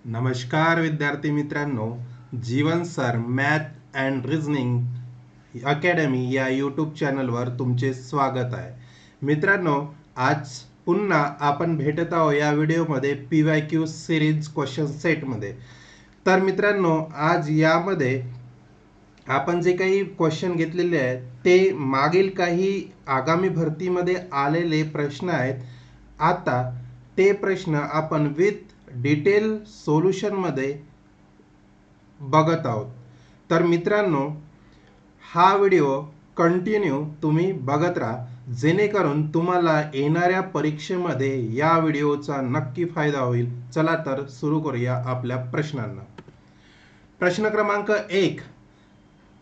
नमस्कार विद्यार्थी मित्रांनो, Jeevan sir math and reasoning academy या यूट्यूब चॅनलवर तुमचे स्वागत आहे. मित्रांनो, आज पुन्हा आपण भेटत आहोत या व्हिडिओमध्ये PYQ सिरीज क्वेश्चन सेटमध्ये. तर मित्रांनो, आज यामध्ये आपण जे काही क्वेश्चन घेतलेले आहेत ते मागील काही आगामी भरतीमध्ये आलेले प्रश्न आहेत. आता ते प्रश्न आपण विथ डिटेल सोल्युशनमध्ये बघत आहोत. तर मित्रांनो, हा व्हिडिओ कंटिन्यू तुम्ही बघत राहा, जेणेकरून तुम्हाला येणाऱ्या परीक्षेमध्ये या व्हिडिओचा नक्की फायदा होईल. चला तर सुरू करूया आपल्या प्रश्नांना. प्रश्न क्रमांक 1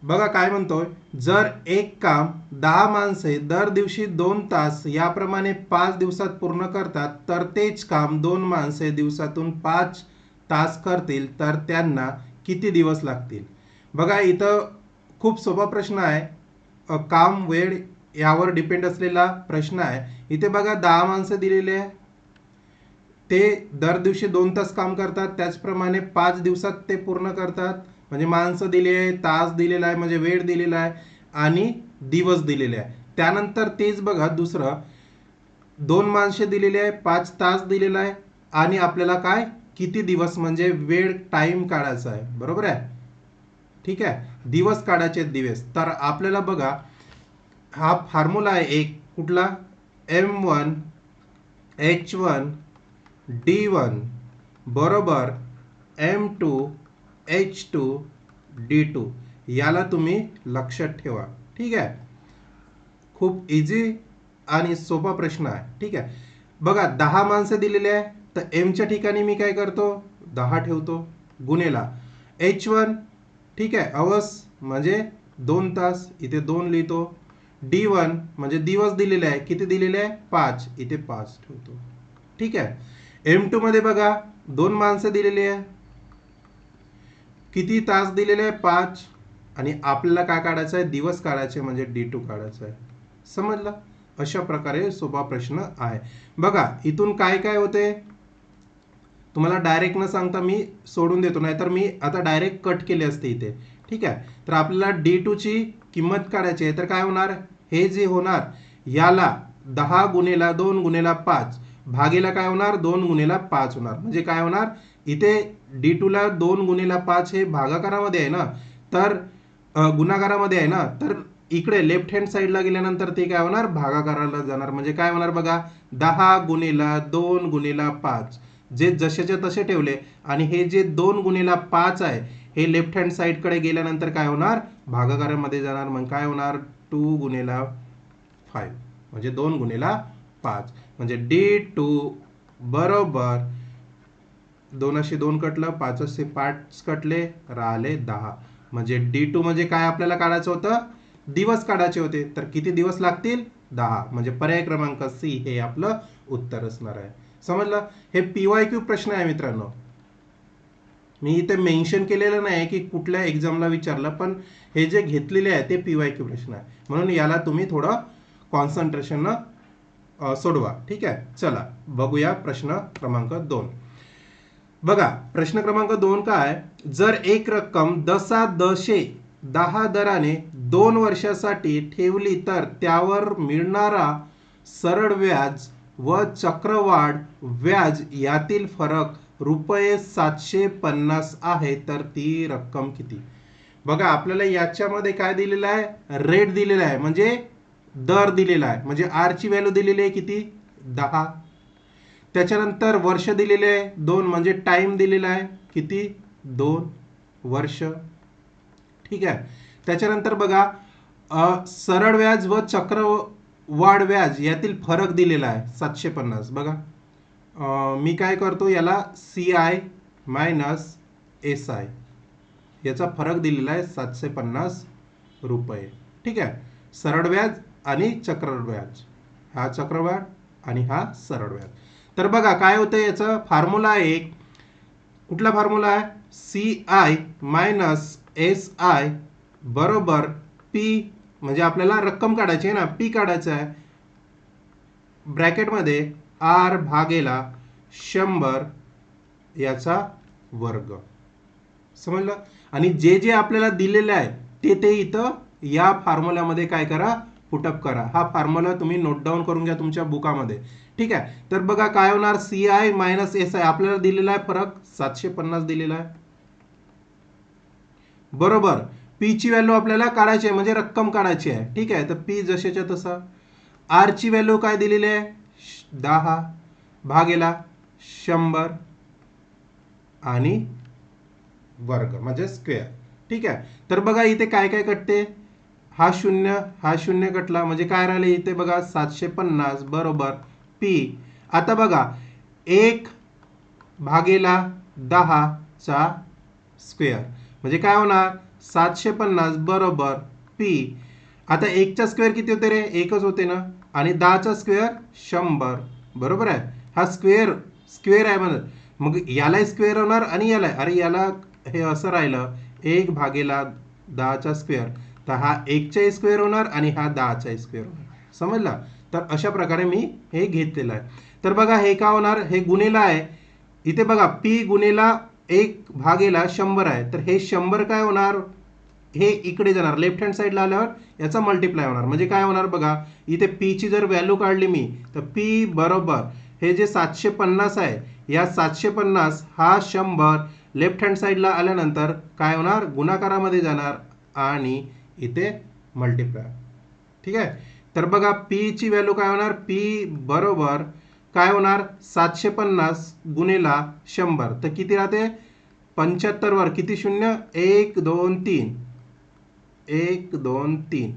बघा काय म्हणतोय. जर एक काम 10 माणसे दर दिवशी 2 तास याप्रमाणे 5 दिवसात पूर्ण करतात, तर तेच काम 2 माणसे दिवसातून 5 तास करतील, तर त्यांना किती दिवस लागतील? बघा, इथं खूप सोपा प्रश्न आहे. काम वेळ यावर डिपेंड असलेला प्रश्न आहे. इथे बघा 10 माणसं दिलेले आहे, ते दर दिवशी 2 तास काम करतात, त्याचप्रमाणे 5 दिवसात ते पूर्ण करतात. म्हणजे माणसं दिली आहे, तास दिलेला आहे म्हणजे वेळ दिलेला आहे, आणि दिवस दिलेले आहे. त्यानंतर तेच बघा दुसरं, 2 माणसे दिलेली आहे, 5 तास दिलेला आहे, आणि आपल्याला काय किती दिवस म्हणजे वेळ टाइम काढायचा आहे. बरोबर आहे, ठीक आहे, दिवस काढायचे दिवस. तर आपल्याला बघा हा फॉर्म्युला आहे एक कुठला, M1 H1 D1 बरोबर M2 H2 D2. याला तुम्ही लक्षात ठेवा, ठीक आहे. खूप इझी आणि सोपा प्रश्न आहे, ठीक आहे. बघा 10 माणसं दिलेले आहे, तर एमच्या ठिकाणी मी काय करतो, 10 ठेवतो, गुणेला H1, ठीक आहे, अवर्स म्हणजे 2 तास, इथे 2 लिहितो. D1 म्हणजे दिवस दिलेले आहे, किती दिलेले आहे 5, इथे 5 ठेवतो, ठीक आहे. M2 मध्ये बघा 2 माणसं दिलेली आहे, किती तास दिलेले आहे 5, आणि आपल्याला काय काढायचं आहे, दिवस काढायचे म्हणजे D2 काढायचं आहे. समजलं? अशा प्रकारे सोपा प्रश्न आहे. बघा इथून काय काय होते तुम्हाला डायरेक्ट न सांगता मी सोडून देतो, नाहीतर मी आता डायरेक्ट कट केले असते इथे, ठीक आहे. तर आपल्याला D2 ची किंमत काढायची आहे, तर काय होणार, हे जे होणार याला 10 गुणेला 2 गुणेला 5 भागेला काय होणार, 2 गुणेला 5 होणार. म्हणजे काय होणार, इथे D2 ला 2 गुणेला 5 हे भागाकारामध्ये आहे ना, तर गुणाकारामध्ये आहे ना, तर इकडे लेफ्ट हँड साईडला गेल्यानंतर ते काय होणार, भागाकाराला जाणार. म्हणजे काय होणार बघा, 10 गुणेला 2 गुणेला 5 जे जसेच्या तसे ठेवले, आणि हे जे 2 गुणेला 5 आहे हे लेफ्ट हँड साईडकडे गेल्यानंतर काय होणार, भागाकारामध्ये जाणार. मग काय होणार, 2 गुणेला 5 म्हणजे 2 गुणेला 5, म्हणजे D2 बरोबर 2 2 कटलं, 5 5 कटले, राहिले 10. म्हणजे D2 म्हणजे काय आपल्याला काढायचं होतं, दिवस काढायचे होते. तर किती दिवस लागतील, 10. म्हणजे पर्याय क्रमांक सी हे आपलं उत्तर असणार आहे. समजलं? हे PYQ प्रश्न आहे मित्रांनो. मी इथे मेन्शन केलेलं नाही की कुठल्या एक्झामला विचारलं, पण हे जे घेतलेले आहे ते PYQ प्रश्न आहे, म्हणून याला तुम्ही थोडं कॉन्सन्ट्रेशन सोडवा, ठीक आहे. चला बघूया प्रश्न क्रमांक 2. बघा प्रश्न क्रमांक 2 काय, जर एक रक्कम 10 दराने 2 वर्षासाठी ठेवली, तर त्यावर मिळणारा सरळ व्याज व चक्रवाढ व्याज यातील फरक ₹750 आहे, तर ती रक्कम किती? बघा आपल्याला याच्यामध्ये काय दिलेलं आहे, रेट दिलेला आहे, म्हणजे दर दिलेला आहे. म्हणजे R ची व्हॅल्यू दिलेली आहे किती, 10. त्याच्यानंतर वर्ष दिलेले आहे 2, म्हणजे टाइम दिलेला आहे किती, 2 वर्ष, ठीक आहे. त्याच्यानंतर बघा सरळ व्याज व चक्रवाढ व्याज यातील फरक दिलेला आहे 750. बघा मी काय करतो, याला CI मायनस SI याचा फरक दिलेला आहे ₹750, ठीक आहे. सरळ व्याज आणि चक्रवाढ व्याज, हा चक्रवाढ आणि हा सरळ व्याज. तर बघा काय होतं, याचा फॉर्म्युला आहे एक, कुठला फॉर्म्युला आहे, CI मायनस SI बरोबर P, म्हणजे आपल्याला रक्कम काढायची आहे ना, P काढायचं आहे, ब्रॅकेटमध्ये R भागेला 100 याचा वर्ग. समजलं. आणि जे जे आपल्याला दिलेलं आहे ते ते इथं या फॉर्म्युल्यामध्ये काय करा, पुटअप करा. हा फॉर्म्युला तुम्ही नोट डाऊन करून घ्या तुमच्या बुकामध्ये. ठीक आहे. तर बघा काय होणार, CI मायनस SI आपल्याला दिलेला आहे फरक 750 दिलेला आहे. बरोबर. पी ची व्हॅल्यू आपल्याला काढायची आहे, म्हणजे रक्कम काढायची आहे. ठीक आहे. तर पी जशाच्या तसा. आर ची व्हॅल्यू काय दिलेली आहे, 10 भागेला 100 आणि वर्ग म्हणजे स्क्वेअर. ठीक आहे. तर बघा इथे काय काय कटते, हा शून्य कटला, म्हणजे काय राहिले इथे बघा 750 बरोबर पी. आता बघा 1 भागेला 10 चा स्क्वेअर म्हणजे काय होणार, 750 बरोबर पी. आता 1 चा स्क्वेअर किती होते रे, एकच होते ना, आणि 10 चा स्क्वेअर 100 बरोबर आहे. हा स्क्वेअर आहे म्हणजे मग याला स्क्वेअर होणार आणि याला, अरे याला हे असं राहिलं 1 भागेला 10 चा स्क्वेअर, तर हा 1 चा स्क्वेअर होणार आणि हा 10 चा स्क्वेअर होणार. समजला. तर अशा प्रकारे मी हे घेतलेलं आहे. तर बघा हे काय होणार, हे गुणेला आहे. इथे बघा पी गुणेला 1 भागेला 100 आहे, तर हे 100 काय होणार, हे इकडे जाणार लेफ्ट हँड साईडला आल्यावर याचा मल्टिप्लाय होणार. म्हणजे काय होणार बघा, इथे पी ची जर व्हॅल्यू काढली मी, तर पी बरोबर हे जे 750 आहे, या 750 हा 100 लेफ्ट हँड साईडला आल्यानंतर काय होणार, गुणाकारामध्ये जाणार आणि इथे मल्टिप्लाय. ठीक आहे. तर बघा पी ची व्हॅल्यू काय होणार, पी बरोबर काय होणार, 750 गुणेला 100, तर किती राहते 75 वर किती शून्य, 1 2 3 1 2 3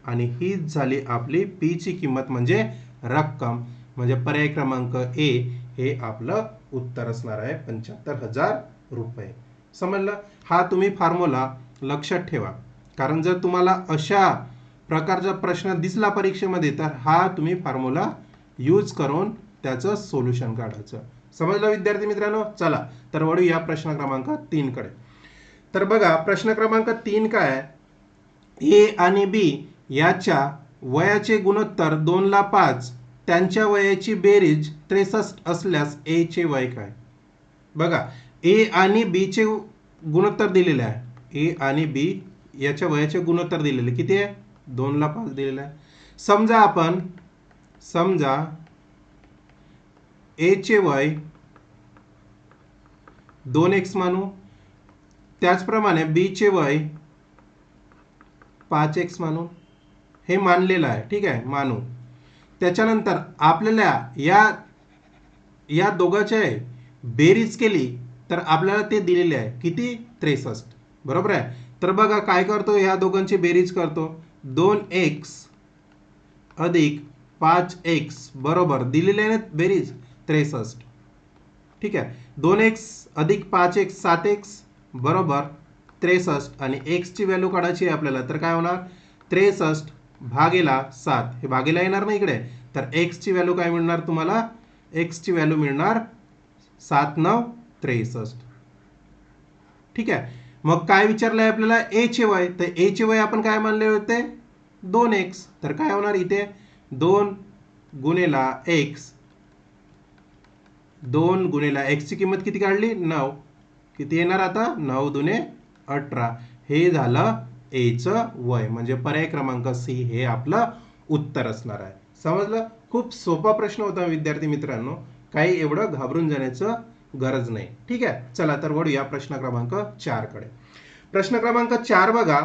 आणि हीच झाली आपली पी ची किंमत म्हणजे रक्कम. म्हणजे पर्याय क्रमांक ए हे आपलं उत्तर असणार आहे 75,000 रुपये. समजलं. हा तुम्ही फॉर्म्युला लक्षात ठेवा, कारण जर तुम्हाला अशा प्रकारचा प्रश्न दिसला परीक्षेमध्ये तर हा तुम्ही फॉर्म्युला यूज करून त्याचं सोल्युशन काढायचं. समजलं विद्यार्थी मित्रांनो. चला तर वळू या प्रश्न क्रमांक 3 कडे. तर बघा प्रश्न क्रमांक 3 काय आहे, ए आणि बी याच्या वयाचे गुणोत्तर 2 ला 5, त्यांच्या वयाची बेरीज 63 असल्यास ए चे वय काय. बघा ए आणि बी चे गुणोत्तर दिलेले आहे, ए आणि बी याच्या वयाचे गुणोत्तर दिलेले किती आहे, 2 ला 5 दिलेला आहे. समजा ए चे वय 2x मानू, त्याचप्रमाणे बी चे वय 5x मानू, हे मानलेलं आहे. ठीक आहे, मानू. त्याच्यानंतर आपल्याला या दोघांचे बेरीज केली तर आपल्याला ते दिलेले आहे किती, 63 बरोबर आहे. तर बघा काय करतो, या दोघांची बेरीज करतो, 2x अधिक 5x बरोबर दिलेले आहे ना बेरीज 63. ठीक आहे. 2x अधिक 5x 7x बरोबर 63 आणि x ची व्हॅल्यू काढायची आहे आपल्याला, तर काय होणार 63 भागेला 7, हे भागेला येणार ना इकडे, तर x ची व्हॅल्यू काय मिळणार तुम्हाला, x ची व्हॅल्यू मिळणार 7 9 63. ठीक आहे. मग काय विचारलंय आपल्याला, a चे वय, तर a चे वय आपण काय मानले होते 2x, तर काय होणार इथे 2 गुणेला x, 2 गुणेला x ची किंमत किती काढली 9, किती येणार आता 9 दुने 18, हे झालं ए चं वय. म्हणजे पर्याय क्रमांक सी हे आपलं उत्तर असणार आहे. समजलं. खूप सोपा प्रश्न होता विद्यार्थी मित्रांनो, काही एवढं घाबरून जाण्याचं गरज नाही. ठीक आहे. चला तर वळूया प्रश्न क्रमांक 4 कडे. प्रश्न क्रमांक 4 बघा,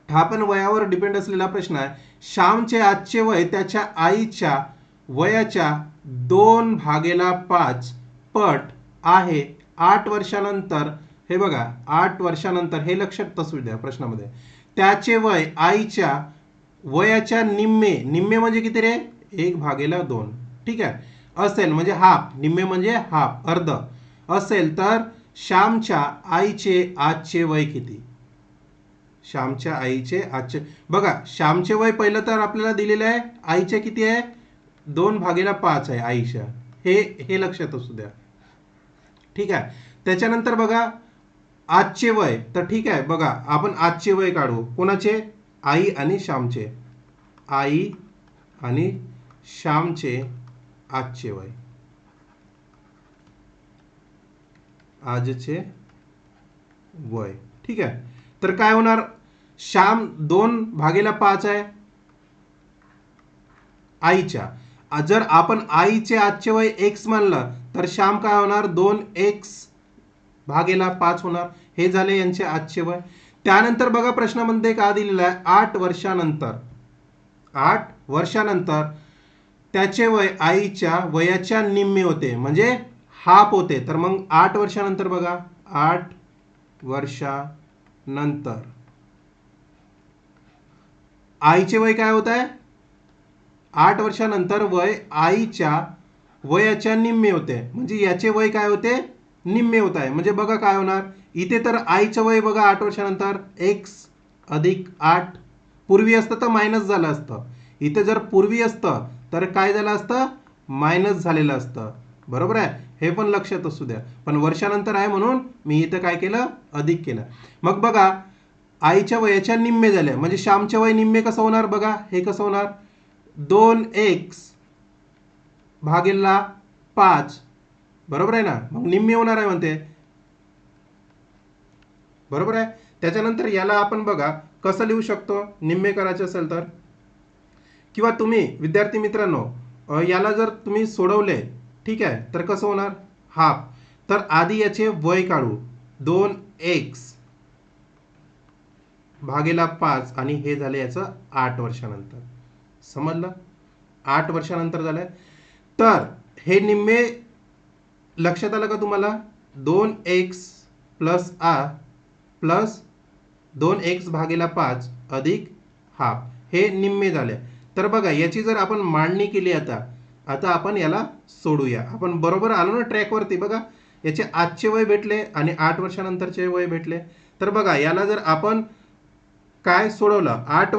हा पण वयावर डिपेंड असलेला प्रश्न आहे. श्यामचे आजचे वय त्याच्या आईच्या वयाच्या 2 भागेला 5 पट आहे 8 वर्षानंतर. हे बघा 8 वर्षानंतर, हे लक्षात असू द्या प्रश्नामध्ये, त्याचे वय आईच्या वयाच्या निम्मे म्हणजे किती रे, 1 भागेला 2. ठीक आहे, असेल म्हणजे हाफ, निम्मे म्हणजे हाफ अर्ध असेल, तर श्यामच्या आईचे आजचे वय किती. श्यामच्या आईचे आजचे, बघा श्यामचे वय पहिलं तर आपल्याला दिलेलं आहे, आईचे किती आहे 2 भागेला 5 आहे आईच्या, हे लक्षात असू द्या. ठीक आहे. त्याच्यानंतर बघा आजचे वय, तर ठीक आहे बघा आपण आजचे वय काढू, कोणाचे, आई आणि श्यामचे, आई आणि श्यामचे आजचे वय, आजचे वय. ठीक आहे. तर काय होणार, श्याम 2/5 आहे आईच्या. जर आपण आईचे आजचे वय x मानलं तर श्याम काय होणार, 2x/5 होणार. हे झाले यांचे आजचे वय. त्यानंतर बघा प्रश्नामध्ये काय दिलेलं आहे, 8 वर्षानंतर. 8 वर्षानंतर त्याचे वय आईच्या वयाच्या निम्मे होते, म्हणजे हाफ होते. तर मग 8 वर्षानंतर बघा, 8 वर्षानंतर आईचे वय काय होत आहे, 8 वर्षानंतर वय आईच्या वयाच्या निम्मे होते, म्हणजे याचे वय काय होते, निम्मे होत आहे. म्हणजे बघा काय होणार, इथे तर आईचं वय बघा 8 वर्षानंतर x अधिक 8. पूर्वी असतं तर मायनस झालं असतं. इथे जर पूर्वी असतं तर काय झालं असतं, मायनस झालेलं असतं. बरोबर आहे, हे पण लक्षात असू द्या. पण वर्षानंतर आहे म्हणून मी इथं काय केलं, अधिक केलं. मग बघा आईच्या वयाच्या निम्मे झाले, म्हणजे श्यामचे वय निम्मे कसं होणार बघा, हे कसं होणार, 2x/5. बरोबर आहे ना, मग निम्मे होणार आहे म्हणते. बरोबर आहे. त्याच्यानंतर याला आपण बघा कसं लिहू शकतो, निम्मे करायचे असेल तर, किंवा तुम्ही विद्यार्थी मित्रांनो याला जर तुम्ही सोडवले, ठीक आहे, तर कसं होणार, हाफ. तर आधी याचे वय काढू, 2x/5 आणि हे झाले याचं 8 वर्षानंतर. समजलं, 8 वर्षानंतर झालंय. तर हे निम्मे लक्षात आलं का तुम्हाला, 2x प्लस 2x/5 अधिक हाफ, हे निम्मे झाले. तर बघा याची जर आपण मांडणी केली, आता आपण याला सोडूया. आपण बरोबर आलो ना ट्रॅकवरती. बघा याचे आजचे वय भेटले आणि 8 वर्षानंतरचे वय भेटले. तर बघा याला जर आपण काय सोडवलं, 8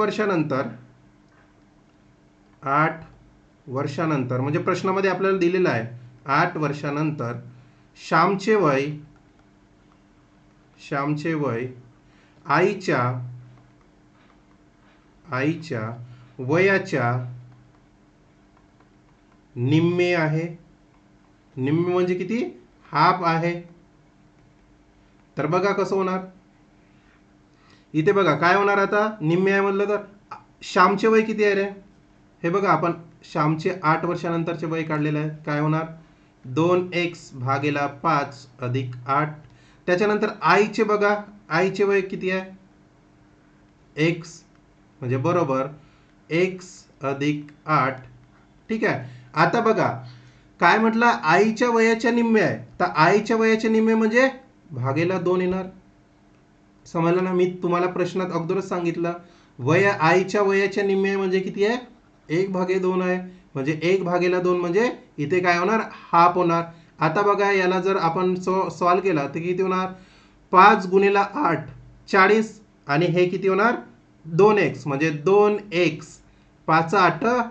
वर्षानंतर म्हणजे प्रश्नामध्ये आपल्याला दिलेलं आहे 8 वर्षानंतर श्यामचे वय आईच्या वयाच्या निम्मे आहे. निम्मे म्हणजे किती, हाफ आहे. तर बघा कसं होणार, इथे बघा काय होणार, आता निम्मे आहे म्हणलं तर श्यामचे वय किती आहे रे, हे बघा आपण श्यामचे 8 वर्षानंतरचे वय काढलेले आहे. काय होणार, 2x/5 अधिक 8. त्याच्यानंतर आईचे बघा, आईचे वय किती आहे, x, म्हणजे बरोबर x अधिक 8. ठीक आहे. आता बघा काय म्हटलं, आईच्या वयाच्या निम्मे आहे, तर आईच्या वयाच्या निम्मे म्हणजे भागेला 2 येणार. समजलं ना, मी तुम्हाला प्रश्नात अगोदरच सांगितलं, आईच्या वयाच्या निम्मे म्हणजे किती आहे, 1/2 आहे. म्हणजे 1/2 म्हणजे इथे काय होणार, हाफ होणार. आता बघा याला जर आपण सॉल्व केला तर किती होणार, 5 गुणिले 8 40, आणि हे किती होणार, 2x, म्हणजे 2x 5×8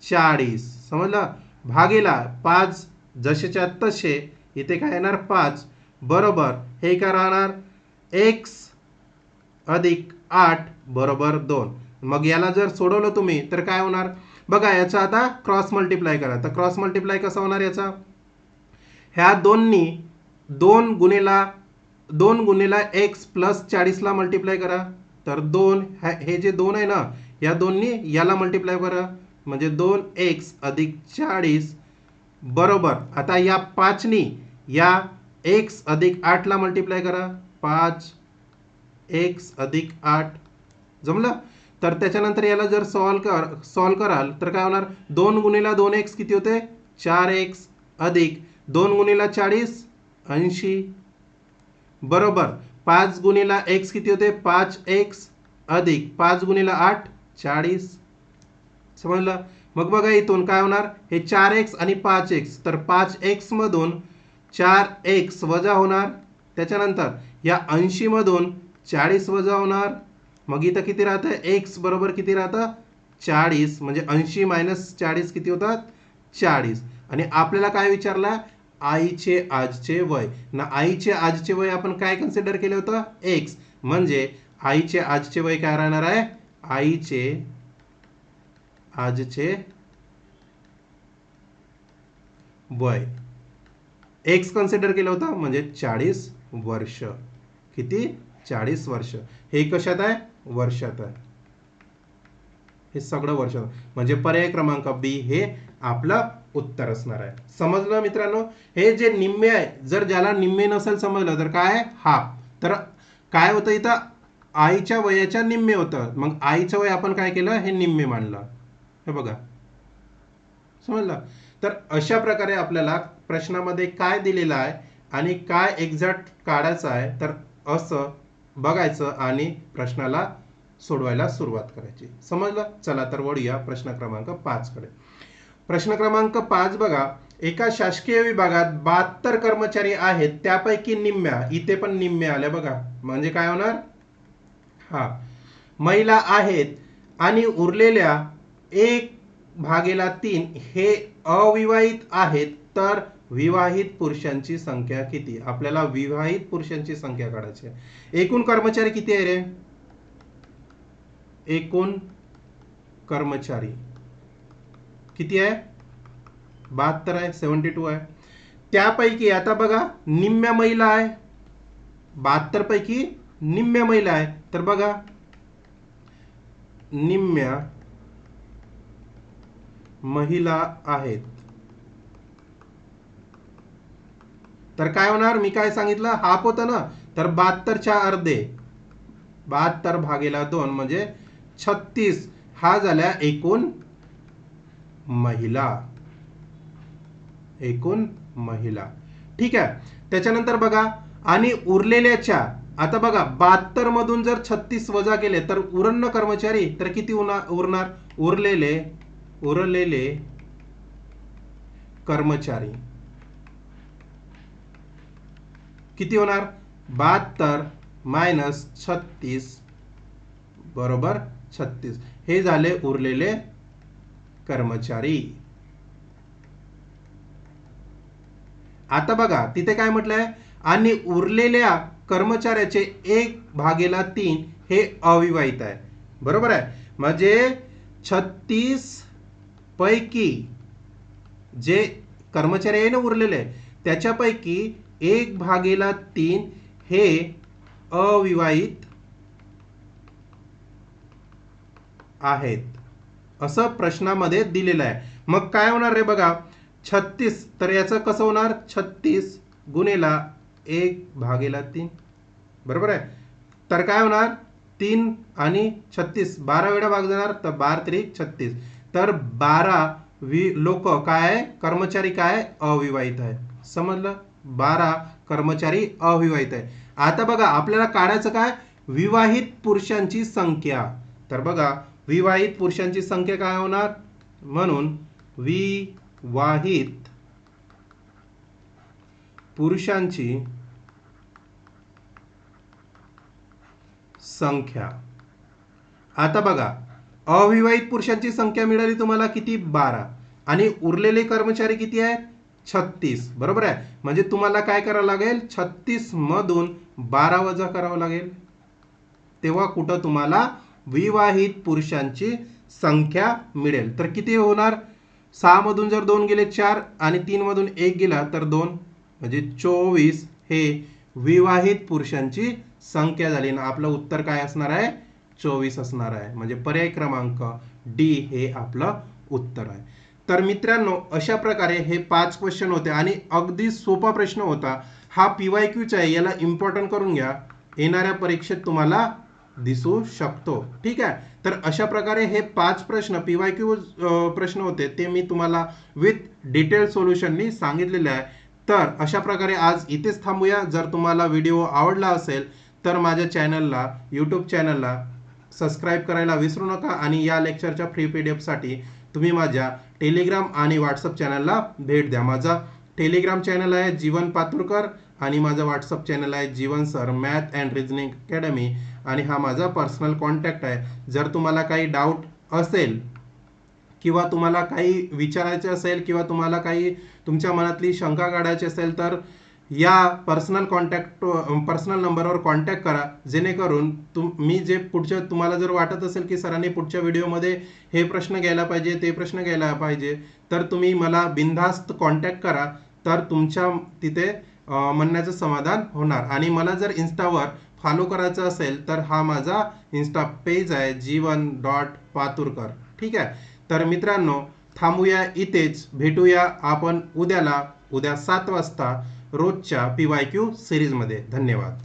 40. समजलं, भागेला 5 जसेच्या तसे इथे काय येणार 5, बरोबर हे काय राहणार, x अधिक 8 बरोबर 2. मग याला जर सोडवलं तुम्ही तर काय होणार बघा, याचा आता क्रॉस मल्टिप्लाय करा. तर क्रॉस मल्टिप्लाय कसा होणार याचा, ह्या दोन्ही 2 गुणिला x प्लस 40 ला मल्टिप्लाय करा. तर 2 हे जे 2 आहे ना, या दोन्ही याला मल्टिप्लाय करा, म्हणजे 2x अधिक 40 बरोबर. आता या 5 नी या x अधिक 8 ला मल्टिप्लाय करा, 5x अधिक 8. जमलं. तर त्याच्यानंतर याला जर सॉल्व कराल तर काय होणार, 2 गुणिला 2x किती होते, 4x अधिक 2 गुणिला 40 80 बरोबर 5 गुणिला x किती होते, 5x अधिक 5 गुणिला 8 40. समजलं. मग बघा इथून काय होणार, हे 4x आणि 5x, तर 5x मधून 4x वजा होणार. त्याच्यानंतर या 80 मधून 40 वजा होणार. मग इथं किती राहतं, x बरोबर किती राहतं, 40. म्हणजे 80 मायनस 40 किती होतात, 40. आणि आपल्याला काय विचारलं, आईचे आजचे वय ना. आईचे आजचे वय आपण काय कन्सिडर केलं होतं, x. म्हणजे आईचे आजचे वय काय राहणार आहे, आईचे आजचे वय एक्स कन्सिडर केलं होतं म्हणजे 40 वर्ष. किती? 40 वर्ष. हे कशात आहे? वर्षात आहे. हे सगळं वर्ष म्हणजे पर्याय क्रमांक बी हे आपलं उत्तर असणार आहे. समजलं मित्रांनो? हे जे निम्मे आहे, जर ज्याला निम्मे नसेल समजलं तर काय आहे? हाफ. तर काय होतं इथं? आईच्या वयाच्या निम्मे होतं. मग आईचं वय आपण काय केलं? हे निम्मे मानलं. हे बघा, समजलं? तर अशा प्रकारे आपल्याला प्रश्नामध्ये काय दिलेलं आहे आणि काय एक्झॅक्ट काढायचं आहे तर असं बघायचं आणि प्रश्नाला सोडवायला सुरुवात करायची. समजलं? चला तर वळूया प्रश्न क्रमांक 5 कडे. प्रश्न क्रमांक 5 बघा. एका शासकीय विभागात 72 कर्मचारी आहेत, त्यापैकी निम्म्या, इथे पण निम्म्या आल्या बघा, म्हणजे काय होणार? हा, महिला आहेत आणि उरलेल्या 1/3 हे अविवाहित आहेत, तर विवाहित पुरुषांची संख्या किती? आपल्याला विवाहित पुरुषांची संख्या काढायची आहे. एकूण कर्मचारी किती आहे रे? एकूण कर्मचारी किती आहे? 72 आहे, 72 आहे. त्यापैकी आता बघा निम्म्या महिला आहे, 72 पैकी निम्म्या महिला आहे, तर बघा निम्म्या महिला आहेत, तर काय होणार? मी काय सांगितलं? हाफ होतं ना, तर 72च्या अर्धे, 72 भागेला 2 म्हणजे 36 हा झाल्या एकूण महिला. एकूण महिला. ठीक आहे. त्याच्यानंतर बघा आणि उरलेल्याच्या, आता बघा 72 मधून जर 36 वजा केले तर उरन्न कर्मचारी तर किती उरणार? उरलेले कर्मचारी किती होणार? 72 मायनस 36 बरोबर 36. हे झाले उरलेले कर्मचारी. आता बघा तिथे काय म्हटलंय? आणि उरलेल्या कर्मचाऱ्याचे 1/3 हे अविवाहित आहे. बरोबर आहे. म्हणजे 36 पैकी जे कर्मचारी आहे ना उरलेले, त्याच्यापैकी 1/3 हे अविवाहित आहेत, असं प्रश्नामध्ये दिलेलं आहे. मग काय होणार रे? बघा 36, तर याचं कसं होणार? 36 गुणेला 1/3 बरोबर आहे. तर काय होणार? 3 आणि 36 12 वेळा भाग जाणार, तर 12 त्रिक 36. तर 12 लोक काय आहे? कर्मचारी काय? अविवाहित आहे. समजलं? 12 कर्मचारी अविवाहित आहे. आता बघा आपल्याला काढायचं काय? विवाहित पुरुषांची संख्या. तर बघा विवाहित पुरुषांची संख्या काय होणार? म्हणून विवाहित पुरुषांची संख्या. आता बघा अविवाहित पुरुषांची संख्या मिळाली तुम्हाला किती? 12. आणि उरलेले कर्मचारी किती आहेत? 36. बरोबर आहे. म्हणजे तुम्हाला काय करावं लागेल? 36 मधून 12 वजा करावं लागेल, तेव्हा कुठं तुम्हाला विवाहित पुरुषांची संख्या मिळेल. तर किती होणार? 6 मधून जर 2 गेले 4 आणि 3 मधून 1 गेला तर 2 म्हणजे 24 हे विवाहित पुरुषांची संख्या झाली. आणि आपलं उत्तर काय असणार आहे? 24 असणार आहे. म्हणजे पर्याय क्रमांक डी हे आपलं उत्तर आहे. तर मित्रांनो अशा प्रकारे हे 5 क्वेश्चन होते आणि अगदी सोपा प्रश्न होता हा. PYQचा आहे, याला इम्पॉर्टंट करून घ्या, येणाऱ्या परीक्षेत तुम्हाला दिसू शकतो. ठीक आहे. तर अशा प्रकारे हे 5 प्रश्न PYQ प्रश्न होते, ते मी तुम्हाला विथ डिटेल सोल्युशननी सांगितलेले आहे. तर अशा प्रकारे आज इथेच थांबूया. जर तुम्हाला व्हिडिओ आवडला असेल तर माझ्या चॅनलला, यूट्यूब चॅनलला सबस्क्राईब करायला विसरू नका. आणि या लेक्चरच्या फ्री PDF साठी तुम्ही माझ्या टेलिग्राम आणि व्हॉट्सअप चॅनलला भेट द्या. माझा टेलिग्राम चॅनल आहे जीवन पातुरकर आणि माझा व्हॉट्सअप चॅनल आहे Jeevan sir math and reasoning academy. आणि हा माझा पर्सनल कॉन्टॅक्ट आहे. जर तुम्हाला काही डाऊट असेल किंवा तुम्हाला काही विचारायचे असेल किंवा तुम्हाला काही तुमच्या मनातली शंका काढायची असेल तर या पर्सनल नंबरवर कॉन्टॅक्ट करा, जेणेकरून मी जे पुढच्या तुम्हाला जर वाटत असेल की सरांनी पुढच्या व्हिडिओमध्ये हे प्रश्न घ्यायला पाहिजे, ते प्रश्न घ्यायला पाहिजे, तर तुम्ही मला बिनधास्त कॉन्टॅक्ट करा, तर तुमच्या तिथे म्हणण्याचं समाधान होणार. आणि मला जर इन्स्टावर फॉलो करायचं असेल तर हा माझा इन्स्टा पेज आहे जीवन.पातुरकर. ठीक आहे. तर मित्रांनो, थांबूया इथेच. भेटूया आपण उद्या 7 वाजता रोजच्या PYQ सिरीजमध्ये. धन्यवाद.